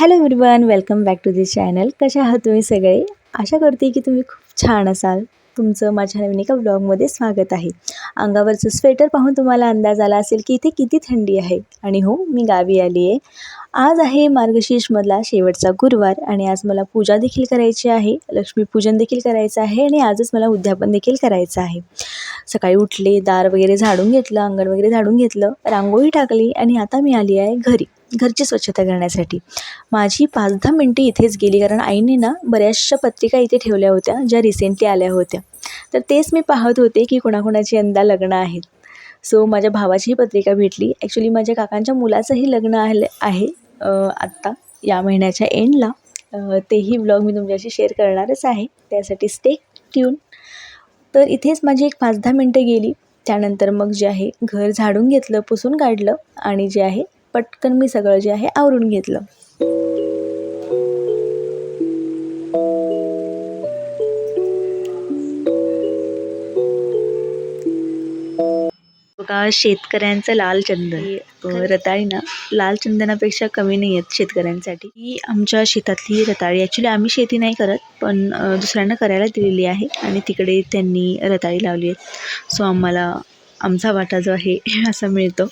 Hello everyone, welcome back to this channel. कशा आहात तुम्ही सगळे? आशा करते की तुम्ही खूप छान असाल. तुमचं माझ्या नवीन एका ब्लॉगमध्ये स्वागत आहे. अंगावरचं स्वेटर पाहून तुम्हाला अंदाज आला असेल की इथे किती थंडी आहे. आणि हो, मी गावी आली आहे. आज आहे मार्गशीर्षमधला शेवटचा गुरुवार आणि आज मला पूजा देखील करायची आहे, लक्ष्मीपूजन देखील करायचं आहे आणि आजच मला उद्यापन देखील करायचं आहे. सकाळी उठले, दार वगैरे झाडून घेतलं, अंगण वगैरे झाडून घेतलं, रांगोळी टाकली आणि आता मी आली आहे घरी घरची स्वच्छता करण्यासाठी. माझी 5-10 मिनटं इथेच गेली, कारण आईने ना बऱ्याचशा पत्रिका इथे ठेवल्या होत्या ज्या रिसेंटली आल्या होत्या. तर तेच मी पाहत होते की कोणाकोणाची यंदा लग्न आहेत. सो माझ्या भावाचीही पत्रिका भेटली. ॲक्च्युली माझ्या काकांच्या मुलाचंही लग्न आहे आत्ता या महिन्याच्या एंडला. तेही ब्लॉग मी तुमच्याशी शेअर करणारच आहे, त्यासाठी स्टे ट्यून. तर इथेच माझी एक 5-10 मिनटं गेली. त्यानंतर मग जे आहे घर झाडून घेतलं, पुसून काढलं आणि जे आहे पटकन मी सगळं जे आहे आवरून घेतलं. बघा, शेतकऱ्यांचं लाल चंदन, रताळी ना लाल चंदनापेक्षा कमी नाही आहेत शेतकऱ्यांसाठी. ही आमच्या शेतातली रताळी. ॲक्च्युली आम्ही शेती नाही करत, पण दुसऱ्यांना करायला दिलेली आहे आणि तिकडे त्यांनी रताळी लावली आहे. सो आम्हाला आमचा वाटा जो आहे असा मिळतो.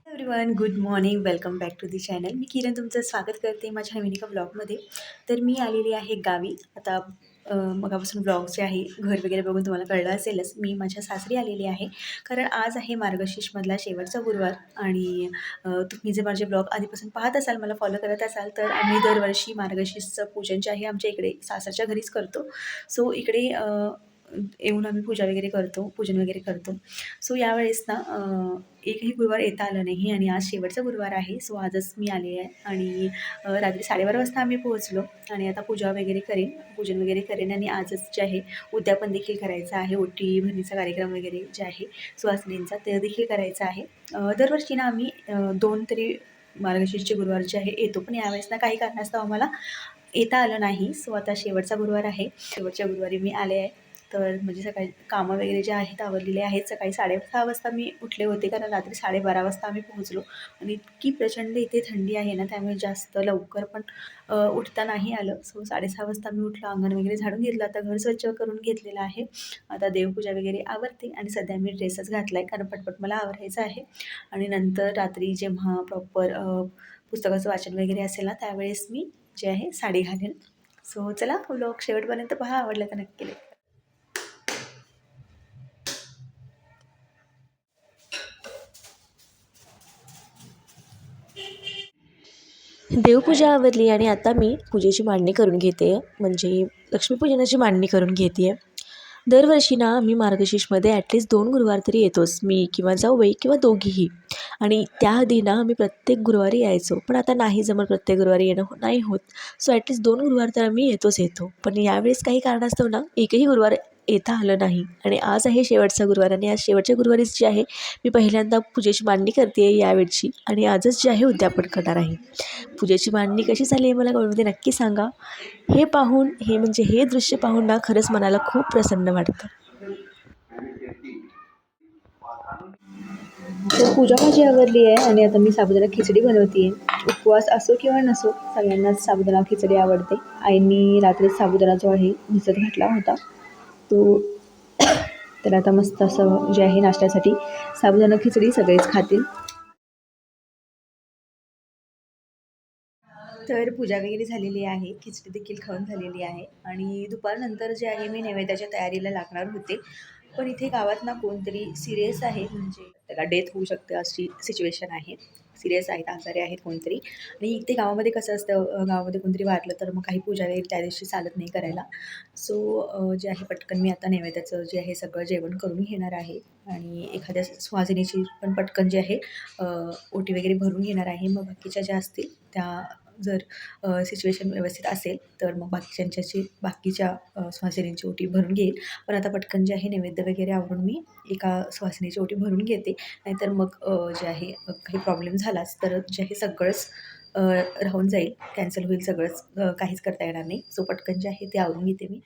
Everyone, good morning, welcome back to the channel. मी किरण तुमचं स्वागत करते माझ्या नवीन एका ब्लॉगमध्ये. तर मी आलेली आहे गावी. आता मगापासून ब्लॉग जे आहे घर वगैरे बघून तुम्हाला कळलं असेलच, मी माझ्या सासरी आलेली आहे. कारण आज आहे मार्गशीर्षमधला शेवटचा गुरुवार आणि तुम्ही जे माझे ब्लॉग आधीपासून पाहत असाल, मला फॉलो करत असाल, तर आम्ही दरवर्षी मार्गशीर्षचं पूजन जे आहे आमच्या इकडे सासरच्या घरीच करतो. सो इकडे येऊन आम्ही पूजा वगैरे करतो, पूजन वगैरे करतो. सो यावेळेस ना एकही गुरुवार येता आलं नाही आणि आज शेवटचा गुरुवार आहे. सो आजच मी आले आहे आणि रात्री 12:30 वाजता आम्ही पोहोचलो आणि आता पूजा वगैरे करेन, पूजन वगैरे करेन आणि आजच जे आहे उद्यापन देखील करायचं आहे. ओटी भरणीचा कार्यक्रम वगैरे जे आहे सुहासिनींचा, ते देखील करायचा आहे. दरवर्षी ना आम्ही 2 तरी मार्गशीर्षचे गुरुवार जे आहे येतो, पण यावेळेस ना काही कारणास्तव आम्हाला येता आलं नाही. सो आता शेवटचा गुरुवार आहे. शेवटच्या गुरुवारी मी आले आहे. तर म्हणजे सकाळी कामं वगैरे जे आहेत आवरलेले आहेत. सकाळी 6:30 वाजता मी उठले होते, कारण रात्री 12:30 वाजता आम्ही पोहोचलो आणि इतकी प्रचंड इथे थंडी आहे ना, त्यामुळे जास्त लवकर पण उठता नाही आलं. सो 6:30 वाजता मी उठलो, अंगण वगैरे झाडून घेतलं. आता घर स्वच्छ करून घेतलेलं आहे. आता देवपूजा वगैरे आवरते आणि सध्या मी ड्रेसच घातला आहे, कारण पटपट मला आवरायचं आहे. आणि नंतर रात्री जेव्हा प्रॉपर पुस्तकाचं वाचन वगैरे असेल ना, त्यावेळेस मी जे आहे साडी घालेन. सो चला, व्लॉग शेवटपर्यंत पहा. आवडला तर नक्की लाईक. देवपूजा आवरली आणि आता मी पूजेची मांडणी करून घेते, म्हणजे लक्ष्मीपूजनाची मांडणी करून घेते आहे. दरवर्षी ना मी मार्गशीर्षमध्ये ॲटलिस्ट 2 गुरुवार तरी येतोच, मी किंवा जाऊबाई किंवा दोघीही. आणि त्याआधी ना आम्ही प्रत्येक गुरुवारी यायचो, पण आता नाही जमत, प्रत्येक गुरुवारी येणं नाही होत. सो ॲटलिस्ट 2 गुरुवार तर आम्ही येतो. पण यावेळेस काही कारणास्तव ना एकही गुरुवार येता आलं नाही आणि आज आहे शेवटचा गुरुवार आणि आज शेवटच्या गुरुवारीच जे आहे मी पहिल्यांदा पूजेची मांडणी करते आहे यावेळची आणि आजच जे आहे उद्यापन करणार आहे. पूजेची मांडणी कशी झाली आहे मला कमेंटमध्ये नक्की सांगा. हे पाहून, म्हणजे हे दृश्य पाहून ना खरंच मनाला खूप प्रसन्न वाटतं. तर पूजा माझी आवरली आहे आणि आता मी साबुदाणा खिचडी बनवते आहे. उपवास असो किंवा नसो, सगळ्यांनाच साबुदाणा खिचडी आवडते. आईंनी रात्री साबुदाणा जो आहे भिजत घातला होता तो. तर आता मस्त असं जे आहे नाश्त्यासाठी साबुदाणा खिचडी सगळेच खातील. तर पूजा वगैरे झालेली आहे, खिचडी देखील खाऊन झालेली आहे आणि दुपारनंतर जे आहे मी नैवेद्याच्या तयारीला लागणार होते. पण इथे गावात ना कोणतरी सिरियस आहे, म्हणजे त्याला डेथ होऊ शकते अशी सिच्युएशन आहे. सिरियस आहेत, आजारी आहेत कोणतरी. आणि इथे गावामध्ये कसं असतं, गावामध्ये कोणतरी वारलं तर मग काही पूजा वगैरे त्या दिवशी चालत नाही करायला. सो जे आहे पटकन मी आता नैवेद्याचं जे आहे सगळं जेवण करून घेणार आहे आणि एखाद्या सुवासिनीची पण पटकन जे आहे ओटी वगैरे भरून घेणार आहे. मग बाकीच्या ज्या असतील त्या जर सिच्युएशन व्यवस्थित असेल तर मग बाकीच्या सुहासिनींची ओटी भरून घेईल. पण आता पटकन जे आहे नैवेद्य वगैरे आवरून मी एका सुहासिनीची ओटी भरून घेते. नाहीतर मग जे आहे काही प्रॉब्लेम झालाच तर जे आहे सगळंच राहून जाईल, कॅन्सल होईल सगळंच, काहीच करता येणार नाही. सो पटकन जे आहे ते आवरून घेते मी.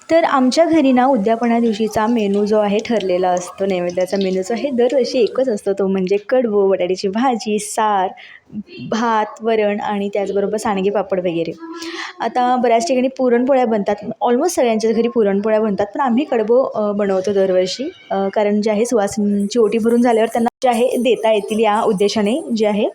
तर आमच्या घरी ना उद्यापना दिवशीचा मेनू जो आहे ठरलेला असतो, नैवेद्याचा मेनू जो आहे दरवर्षी एकच असतो, तो म्हणजे कडबो, बटाट्याची भाजी, सार, भात, वरण आणि त्याचबरोबर सांडगे पापड वगैरे. आता बऱ्याच ठिकाणी पुरणपोळ्या बनतात, ऑलमोस्ट सगळ्यांच्याच घरी पुरणपोळ्या बनतात, पण आम्ही कडबो बनवतो दरवर्षी. कारण जे आहे सुवासिनींची ओटी भरून झाल्यावर त्यांना जे आहे देता येतील या उद्देशाने जे आहे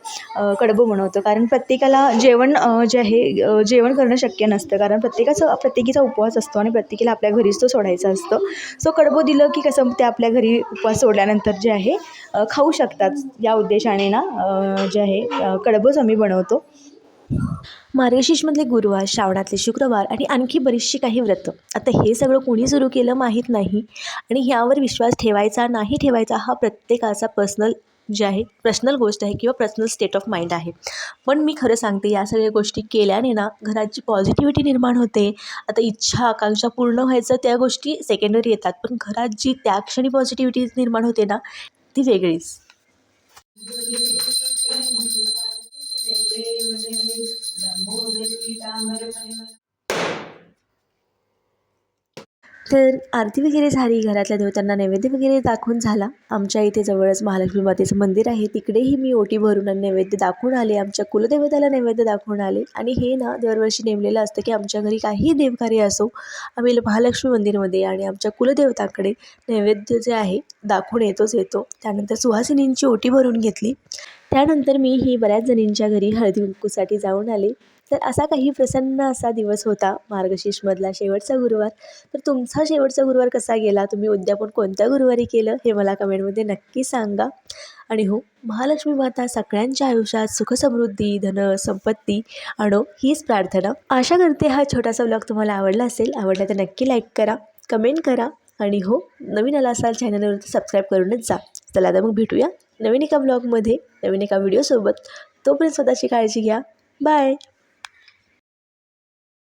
कडबो बनवतो. कारण प्रत्येकाला जेवण जे आहे जेवण करणं शक्य नसतं, कारण प्रत्येकीचा उपवास असतो आणि प्रत्येकीला आपल्या घरीच तो सोडायचा असतो. सो कडबो दिलं की कसं ते आपल्या घरी उपवास सोडल्यानंतर जे आहे खाऊ शकतात. या उद्देशाने ना जे आहे कडबोच आम्ही बनवतो. मार्गशीर्षमधले गुरुवार, श्रावणातले शुक्रवार आणि आणखी बरीचशी काही व्रतं. आता हे सगळं कोणी सुरू केलं माहीत नाही आणि ह्यावर विश्वास ठेवायचा नाही ठेवायचा हा प्रत्येकाचा जे आहे पर्सनल गोष्ट आहे किंवा पर्सनल स्टेट ऑफ माइंड आहे. पण मी खरं सांगते, या सगळ्या गोष्टी केल्याने ना घरात जी पॉझिटिव्हिटी निर्माण होते. आता इच्छा आकांक्षा पूर्ण व्हायचं त्या गोष्टी सेकंडरी येतात, पण घरात जी त्या क्षणी पॉझिटिव्हिटी निर्माण होते ना ती वेगळीच. तर आरती वगैरे झाली, घरातल्या देवतांना नैवेद्य वगैरे दाखवून झाला. आमच्या इथे जवळच महालक्ष्मी मातेचं मंदिर आहे, तिकडेही मी ओटी भरून आणि नैवेद्य दाखवून आले. आमच्या कुलदेवताला नैवेद्य दाखवून आले. आणि हे ना दरवर्षी नेमलेलं असतं की आमच्या घरी काहीही देवकार्य असो, आम्ही महालक्ष्मी मंदिरमध्ये आणि आमच्या कुलदेवताकडे नैवेद्य जे आहे दाखवून येतो. त्यानंतर सुहासिनींची ओटी भरून घेतली. त्यानंतर मी ही बऱ्याच जणींच्या घरी हळदी कुंकूसाठी जाऊन आले. तर असा काही प्रसन्न असा दिवस होता, मार्गशीर्षमधला शेवटचा गुरुवार. तर तुमचा शेवटचा गुरुवार कसा गेला, तुम्ही उद्यापन कोणत्या गुरुवारी केलं हे मला कमेंटमध्ये नक्की सांगा. आणि हो, महालक्ष्मी माता सगळ्यांच्या आयुष्यात सुखसमृद्धी, धन, संपत्ती आणो हीच प्रार्थना. आशा करते हा छोटासा व्लॉग तुम्हाला आवडला असेल. आवडला तर नक्की लाईक करा, कमेंट करा आणि हो, नवीन आला असाल चॅनलवर तर सबस्क्राईब करूनच जा. चला आता मग भेटूया नवीन एका ब्लॉगमध्ये, नवीन एका व्हिडिओसोबत. तोपर्यंत स्वतःची काळजी घ्या. बाय.